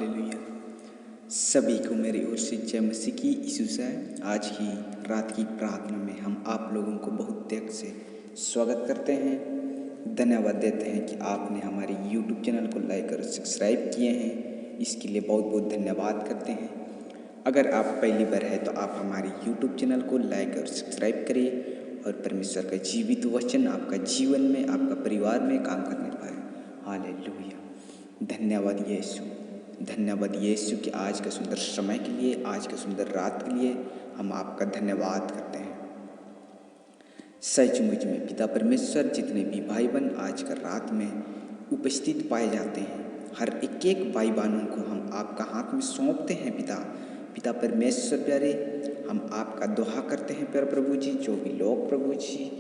Hallelujah. सभी को मेरी ओर से जय मसीह की यीशु से। आज की रात की प्रार्थना में हम आप लोगों को बहुत त्याग से स्वागत करते हैं। धन्यवाद देते हैं कि आपने हमारे YouTube चैनल को लाइक और सब्सक्राइब किए हैं। इसके लिए बहुत बहुत धन्यवाद करते हैं। अगर आप पहली बार है तो आप हमारे YouTube चैनल को लाइक और सब्सक्राइब करिए और परमेश्वर का जीवित वचन आपका जीवन में, आपका परिवार में काम करने पाए। हालेलुया। धन्यवाद यीशु, धन्यवाद यीशु कि आज के सुंदर समय के लिए, आज के सुंदर रात के लिए हम आपका धन्यवाद करते हैं। सचमुच में पिता परमेश्वर, जितने भी भाई बहन आज का रात में उपस्थित पाए जाते हैं, हर एक एक भाई बहनों को हम आपका हाथ में सौंपते हैं। पिता परमेश्वर प्यारे, हम आपका दुआ करते हैं प्यारे प्रभु जी। जो भी लोग प्रभु जी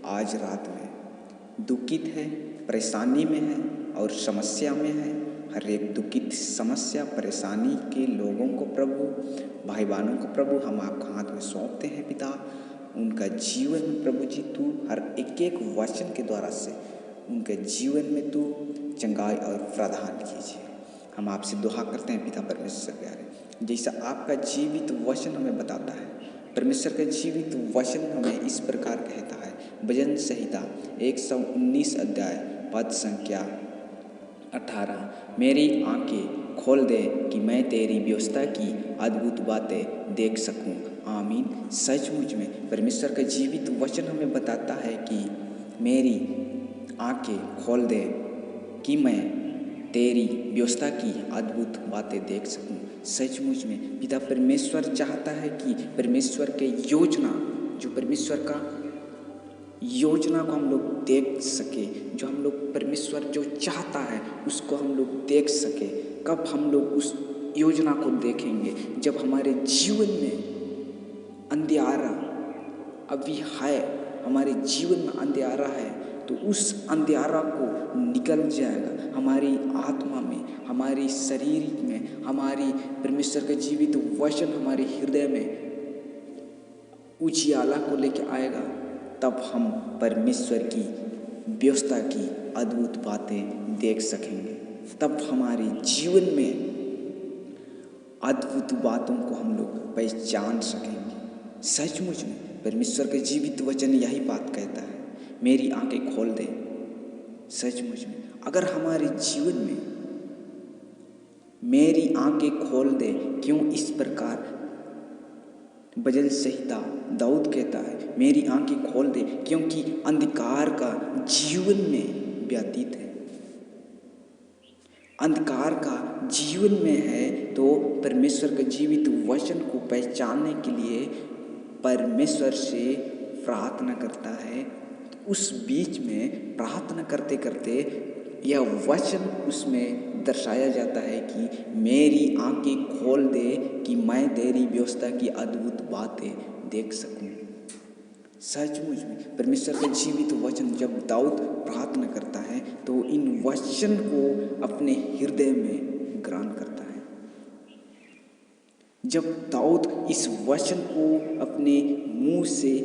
आज रात में दुखित है, परेशानी में है और समस्या में है, हर एक दुखित समस्या परेशानी के लोगों को प्रभु, भाई बहनों को प्रभु हम आपका हाथ में सौंपते हैं पिता। उनका जीवन में प्रभु जी तू हर एक एक वचन के द्वारा से उनके जीवन में तू चंगाई और प्रदान कीजिए। हम आपसे दुआ करते हैं पिता परमेश्वर प्यारे, जैसा आपका जीवित वचन हमें बताता है। परमेश्वर का जीवित वचन हमें इस प्रकार कहता है, भजन संहिता 119 अध्याय पद संख्या 18, मेरी आंखें खोल दे कि मैं तेरी व्यवस्था की अद्भुत बातें देख सकूं। आमीन। सचमुच में परमेश्वर का जीवित वचन हमें बताता है कि मेरी आंखें खोल दे कि मैं तेरी व्यवस्था की अद्भुत बातें देख सकूं। सचमुच में पिता परमेश्वर चाहता है कि परमेश्वर के योजना, जो परमेश्वर का योजना को हम लोग देख सके, जो हम लोग परमेश्वर जो चाहता है उसको हम लोग देख सके। कब हम लोग उस योजना को देखेंगे? जब हमारे जीवन में अंधियारा अभी है, हमारे जीवन में अंधियारा है, तो उस अंधियारा को निकल जाएगा। हमारी आत्मा में, हमारी शरीर में, हमारी परमेश्वर का जीवित वचन हमारे हृदय में उजियाला को लेके आएगा। तब हम परमेश्वर की व्यवस्था की अद्भुत बातें देख सकेंगे। तब हमारे जीवन में अद्भुत बातों को हम लोग पहचान सकेंगे। सचमुच में परमेश्वर के जीवित वचन यही बात कहता है, मेरी आंखें खोल दे। सचमुच में अगर हमारे जीवन में मेरी आंखें खोल दे, क्यों इस प्रकार भजन संहिता दाऊद कहता है, मेरी आंखें खोल दे, क्योंकि अंधकार का जीवन में व्यतीत है। अंधकार का जीवन में है तो परमेश्वर के जीवित वचन को पहचानने के लिए परमेश्वर से प्रार्थना करता है। उस बीच में प्रार्थना करते करते यह वचन उसमें दर्शाया जाता है कि मेरी आंखें खोल दे कि मैं तेरी व्यवस्था की अद्भुत बातें देख सकूं। सचमुच में परमेश्वर का जीवित वचन जब दाऊद प्रार्थना करता है तो इन वचन को अपने हृदय में ग्रहण करता है। जब दाऊद इस वचन को अपने मुंह से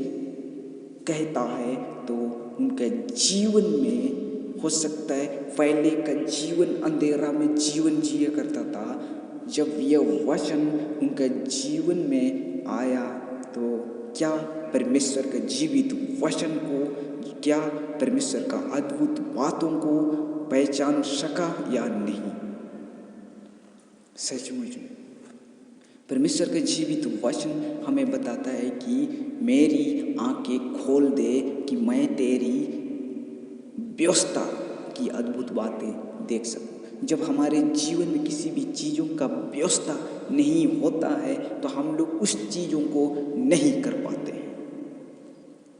कहता है तो उनके जीवन में हो सकता है पहले का जीवन अंधेरा में जीवन जिया करता था, जब यह वचन उनके जीवन में आया तो क्या परमेश्वर के जीवित वचन को, क्या परमेश्वर का अद्भुत बातों को पहचान सका या नहीं? सचमुच में परमेश्वर का जीवित वचन हमें बताता है कि मेरी आंखें खोल दे कि मैं तेरी व्यवस्था की अद्भुत बातें देख सकूं। जब हमारे जीवन में किसी भी चीज़ों का व्यवस्था नहीं होता है तो हम लोग उस चीज़ों को नहीं कर पाते हैं।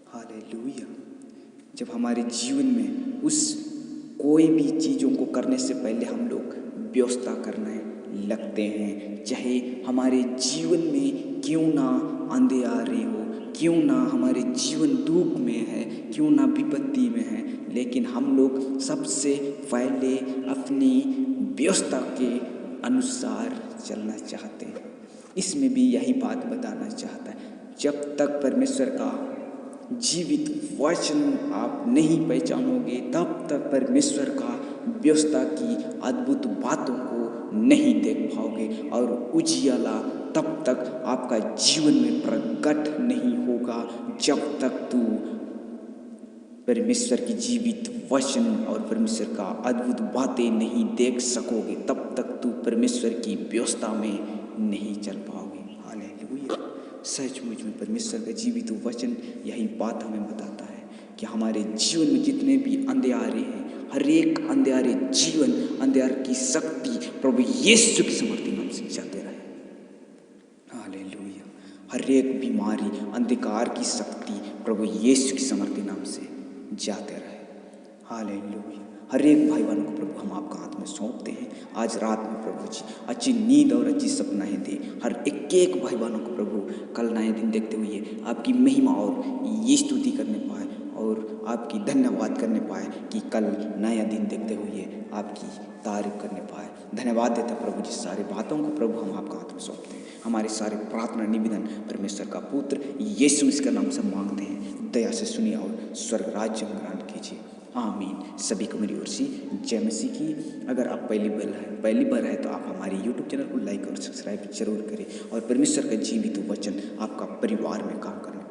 हालेलुया। जब हमारे जीवन में उस कोई भी चीज़ों को करने से पहले हम लोग व्यवस्था करने लगते हैं, चाहे हमारे जीवन में क्यों ना अंधेरे हो, क्यों ना हमारे जीवन दुख में है, क्यों ना विपत्ति में है, लेकिन हम लोग सबसे पहले अपनी व्यवस्था के अनुसार चलना चाहते हैं। इसमें भी यही बात बताना चाहता है, जब तक परमेश्वर का जीवित वचन आप नहीं पहचानोगे तब तक परमेश्वर का व्यवस्था की अद्भुत बातों को नहीं देख पाओगे और उजियाला तब तक आपका जीवन में प्रकट नहीं होगा जब तक तू परमेश्वर की जीवित वचन और परमेश्वर का अद्भुत बातें नहीं देख सकोगे, तब तक तू परमेश्वर की व्यवस्था में नहीं चल पाओगे। हालेलुया। सचमुच में परमेश्वर का जीवित वचन यही बात हमें बताता है कि हमारे जीवन में जितने भी अंधेरे हैं, हर एक अंधेरे जीवन, अंधेर की शक्ति प्रभु यीशु की समर्थी नाम से जाते रहे। हालेलुया। हर एक बीमारी, अंधकार की शक्ति प्रभु यीशु की समर्थी नाम से जाते रहे। हालेलुया। हर एक भाई बहनों को प्रभु हम आपका हाथ में सौंपते हैं। आज रात में प्रभु जी अच्छी नींद और अच्छी सपनाएं दे हर एक भाई बहनों को प्रभु, कल नया दिन देखते हुए आपकी महिमा और ये स्तुति करने पाए और आपकी धन्यवाद करने पाए कि कल नया दिन देखते हुए आपकी तारीफ करने पाए। धन्यवाद देता प्रभु जी, सारे बातों को प्रभु हम आपका हाथ में सौंपते हैं। हमारे सारे प्रार्थना निवेदन परमेश्वर का पुत्र यीशु मसीह के नाम से मांगते हैं। दया से सुनिए और स्वर्ग राज्य में ग्रहण कीजिए। आमीन। सभी को मेरी ओर से जय मसीह की। अगर आप पहली बार है तो आप हमारे YouTube चैनल को लाइक और सब्सक्राइब जरूर करें और परमेश्वर का जीवित वचन आपका परिवार में काम करने